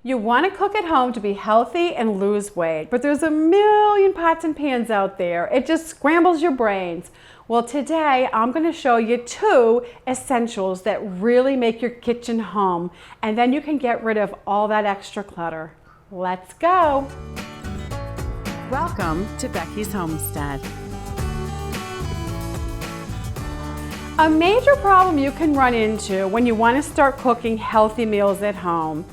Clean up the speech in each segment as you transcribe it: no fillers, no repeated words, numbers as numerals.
You want to cook at home to be healthy and lose weight, but there's a million pots and pans out there. It just scrambles your brains. Well, today I'm going to show you 2 essentials that really make your kitchen hum, and then you can get rid of all that extra clutter. Let's go. Welcome to Becky's Homestead. A major problem you can run into when you want to start cooking healthy meals at home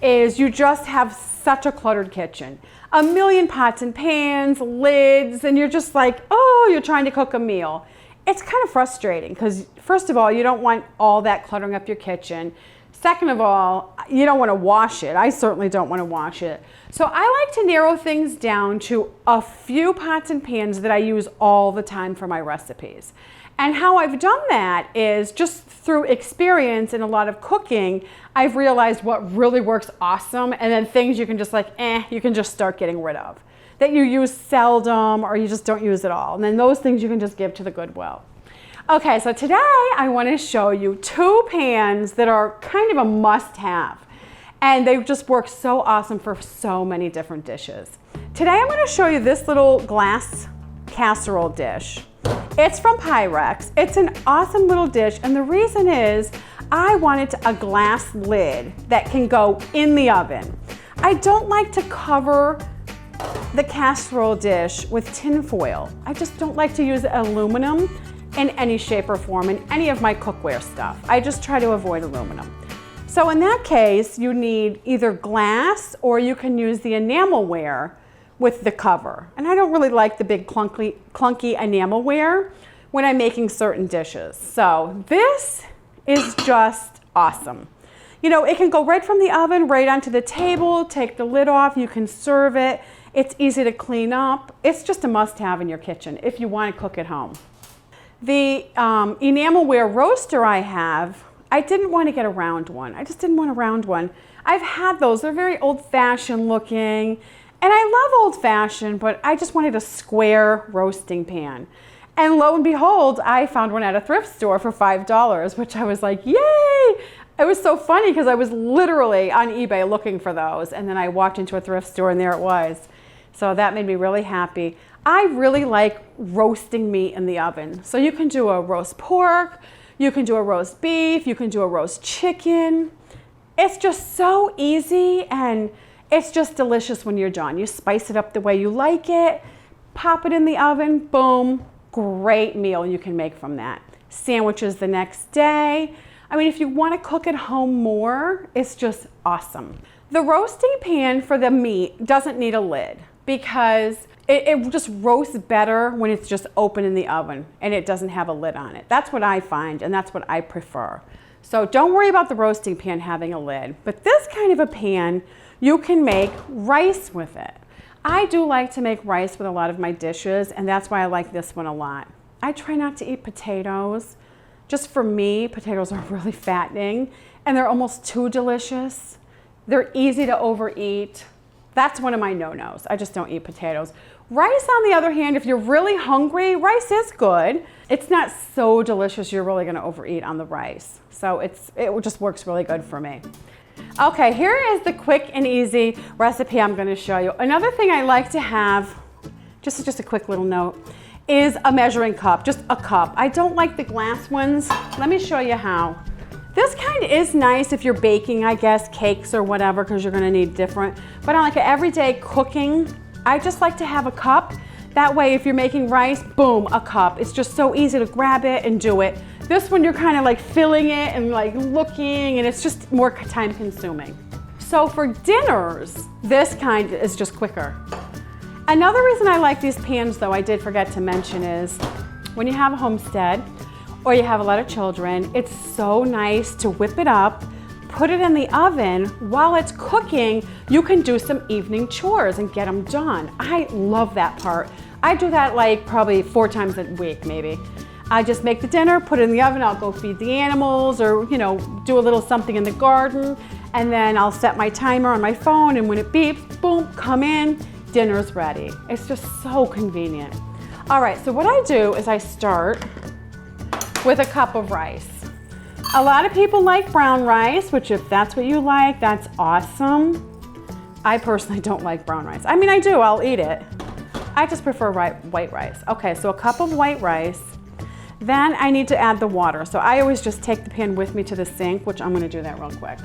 is you just have such a cluttered kitchen. A million pots and pans, lids, and you're just like, oh, you're trying to cook a meal. It's kind of frustrating because first of all, you don't want all that cluttering up your kitchen. Second of all, you don't want to wash it. I certainly don't want to wash it. So I like to narrow things down to a few pots and pans that I use all the time for my recipes. And how I've done that is just through experience and a lot of cooking, I've realized what really works awesome, and then things you can just like, you can just start getting rid of. That you use seldom or you just don't use at all. And then those things you can just give to the Goodwill. Okay, so today I want to show you 2 pans that are kind of a must-have. And they just work so awesome for so many different dishes. Today I'm going to show you this little glass casserole dish. It's from Pyrex. It's an awesome little dish, and the reason is I wanted a glass lid that can go in the oven. I don't like to cover the casserole dish with tin foil. I just don't like to use aluminum in any shape or form in any of my cookware stuff. I just try to avoid aluminum. So in that case, you need either glass or you can use the enamelware with the cover. And I don't really like the big clunky enamelware when I'm making certain dishes. So this is just awesome. You know, it can go right from the oven right onto the table, take the lid off, you can serve it. It's easy to clean up. It's just a must-have in your kitchen if you want to cook at home. The enamelware roaster I have, I didn't want to get a round one. I just didn't want a round one. I've had those. They're very old-fashioned looking. And I love old-fashioned, but I just wanted a square roasting pan. And lo and behold, I found one at a thrift store for $5, which I was like, yay! It was so funny because I was literally on eBay looking for those. And then I walked into a thrift store and there it was. So that made me really happy. I really like roasting meat in the oven. So you can do a roast pork, you can do a roast beef, you can do a roast chicken. It's just so easy and it's just delicious when you're done. You spice it up the way you like it, pop it in the oven, boom, great meal you can make from that. Sandwiches the next day. I mean, if you want to cook at home more, it's just awesome. The roasting pan for the meat doesn't need a lid because it just roasts better when it's just open in the oven and it doesn't have a lid on it. That's what I find and that's what I prefer. So don't worry about the roasting pan having a lid, but this kind of a pan, you can make rice with it. I do like to make rice with a lot of my dishes, and that's why I like this one a lot. I try not to eat potatoes. Just for me, potatoes are really fattening, and they're almost too delicious. They're easy to overeat. That's one of my no-nos. I just don't eat potatoes. Rice, on the other hand, if you're really hungry, rice is good. It's not so delicious you're really going to overeat on the rice. So it just works really good for me. Okay, here is the quick and easy recipe I'm going to show you. Another thing I like to have, just a quick little note, is a measuring cup, just a cup. I don't like the glass ones. Let me show you how. This kind is nice if you're baking, I guess, cakes or whatever, because you're going to need different. But on like an everyday cooking, I just like to have a cup. That way, if you're making rice, boom, a cup. It's just so easy to grab it and do it. This one, you're kind of like filling it and like looking, and it's just more time consuming. So for dinners, this kind is just quicker. Another reason I like these pans, though, I did forget to mention, is when you have a homestead or you have a lot of children, it's so nice to whip it up, put it in the oven. While it's cooking, you can do some evening chores and get them done. I love that part. I do that like probably 4 times a week, maybe. I just make the dinner, put it in the oven, I'll go feed the animals or, you know, do a little something in the garden, and then I'll set my timer on my phone, and when it beeps, boom, come in, dinner's ready. It's just so convenient. All right, so what I do is I start with a cup of rice. A lot of people like brown rice, which if that's what you like, that's awesome. I personally don't like brown rice. I mean, I do, I'll eat it. I just prefer white rice. Okay, so a cup of white rice. Then I need to add the water. So I always just take the pan with me to the sink, which I'm gonna do that real quick.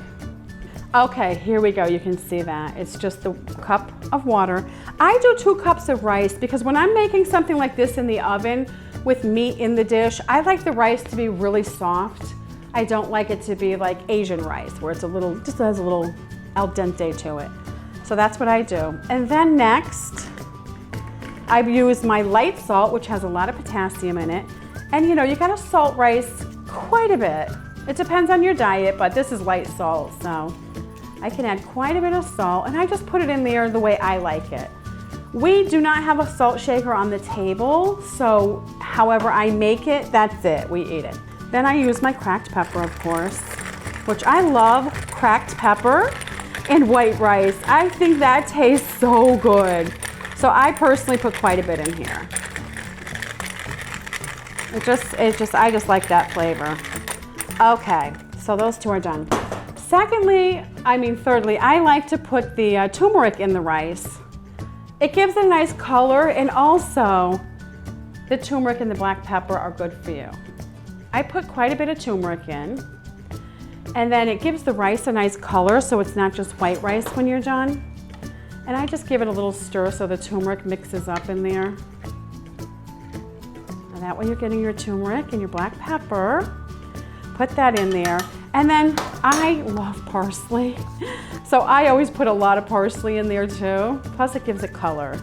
Okay, here we go. You can see that. It's just the cup of water. I do 2 cups of rice because when I'm making something like this in the oven with meat in the dish, I like the rice to be really soft. I don't like it to be like Asian rice where it's just has a little al dente to it. So that's what I do. And then next, I've used my light salt, which has a lot of potassium in it. And you know, you gotta salt rice quite a bit. It depends on your diet, but this is light salt, so I can add quite a bit of salt, and I just put it in there the way I like it. We do not have a salt shaker on the table, so however I make it, that's it, we eat it. Then I use my cracked pepper, of course, which I love cracked pepper in white rice. I think that tastes so good. So I personally put quite a bit in here. I just like that flavor. Okay, so those 2 are done. Thirdly, I like to put the turmeric in the rice. It gives it a nice color, and also the turmeric and the black pepper are good for you. I put quite a bit of turmeric in, and then it gives the rice a nice color so it's not just white rice when you're done. And I just give it a little stir so the turmeric mixes up in there. And that way you're getting your turmeric and your black pepper. Put that in there. And then I love parsley. So I always put a lot of parsley in there too. Plus it gives it color.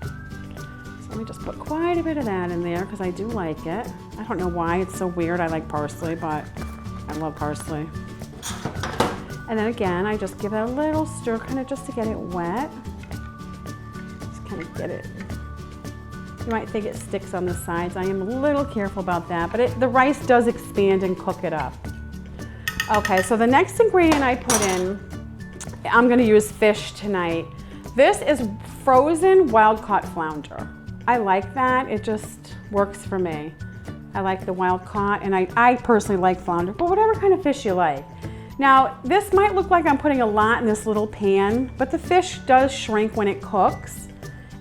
So let me just put quite a bit of that in there because I do like it. I don't know why, it's so weird. I like parsley, but I love parsley. And then again, I just give it a little stir, kind of just to get it wet. Just kind of get it. You might think it sticks on the sides. I am a little careful about that, but the rice does expand and cook it up. Okay, so the next ingredient I put in, I'm gonna use fish tonight. This is frozen wild-caught flounder. I like that, it just works for me. I like the wild-caught, and I personally like flounder, but whatever kind of fish you like. Now, this might look like I'm putting a lot in this little pan, but the fish does shrink when it cooks.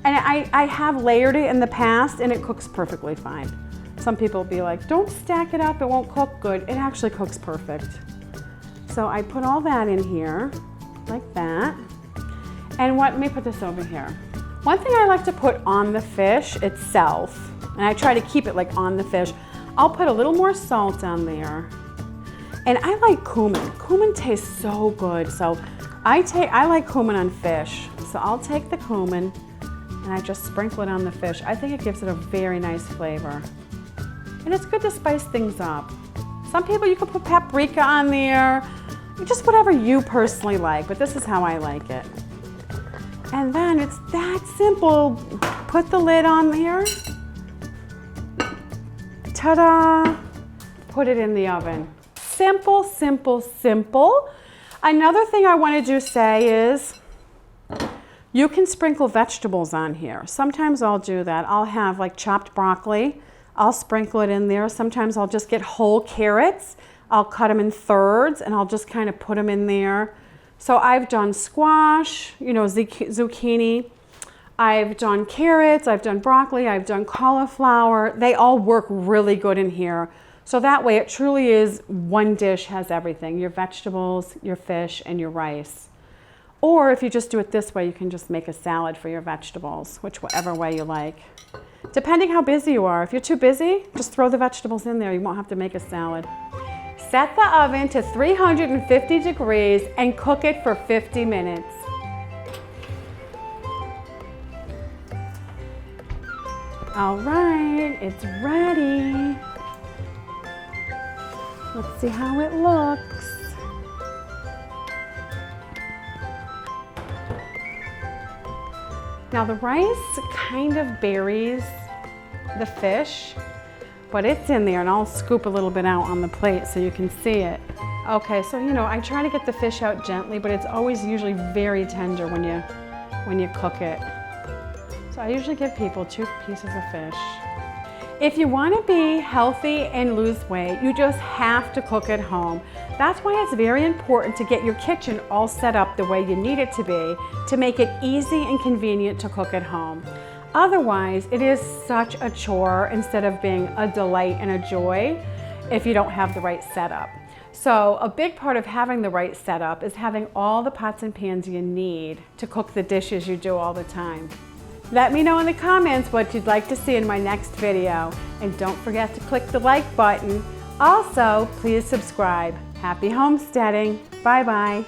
And I have layered it in the past and it cooks perfectly fine. Some people will be like, don't stack it up, it won't cook good. It actually cooks perfect. So I put all that in here, like that. And let me put this over here. One thing I like to put on the fish itself, and I try to keep it like on the fish, I'll put a little more salt on there. And I like cumin. Cumin tastes so good. So I like cumin on fish. So I'll take the cumin and I just sprinkle it on the fish. I think it gives it a very nice flavor. And it's good to spice things up. Some people, you could put paprika on there, just whatever you personally like, but this is how I like it. And then it's that simple. Put the lid on here. Ta-da! Put it in the oven. Simple, simple, simple. Another thing I want to say is, you can sprinkle vegetables on here. Sometimes I'll do that. I'll have like chopped broccoli. I'll sprinkle it in there. Sometimes I'll just get whole carrots. I'll cut them in thirds and I'll just kind of put them in there. So I've done squash, you know, zucchini. I've done carrots, I've done broccoli, I've done cauliflower. They all work really good in here. So that way it truly is one dish, has everything. Your vegetables, your fish, and your rice. Or if you just do it this way, you can just make a salad for your vegetables, whichever way you like. Depending how busy you are. If you're too busy, just throw the vegetables in there. You won't have to make a salad. Set the oven to 350 degrees and cook it for 50 minutes. All right, it's ready. Let's see how it looks. Now the rice kind of buries the fish, but it's in there, and I'll scoop a little bit out on the plate so you can see it. Okay, so you know, I try to get the fish out gently, but it's always usually very tender when you cook it. So I usually give people 2 pieces of fish. If you want to be healthy and lose weight, you just have to cook at home. That's why it's very important to get your kitchen all set up the way you need it to be to make it easy and convenient to cook at home. Otherwise, it is such a chore instead of being a delight and a joy if you don't have the right setup. So a big part of having the right setup is having all the pots and pans you need to cook the dishes you do all the time. Let me know in the comments what you'd like to see in my next video, and don't forget to click the like button. Also, please subscribe. Happy homesteading. Bye-bye.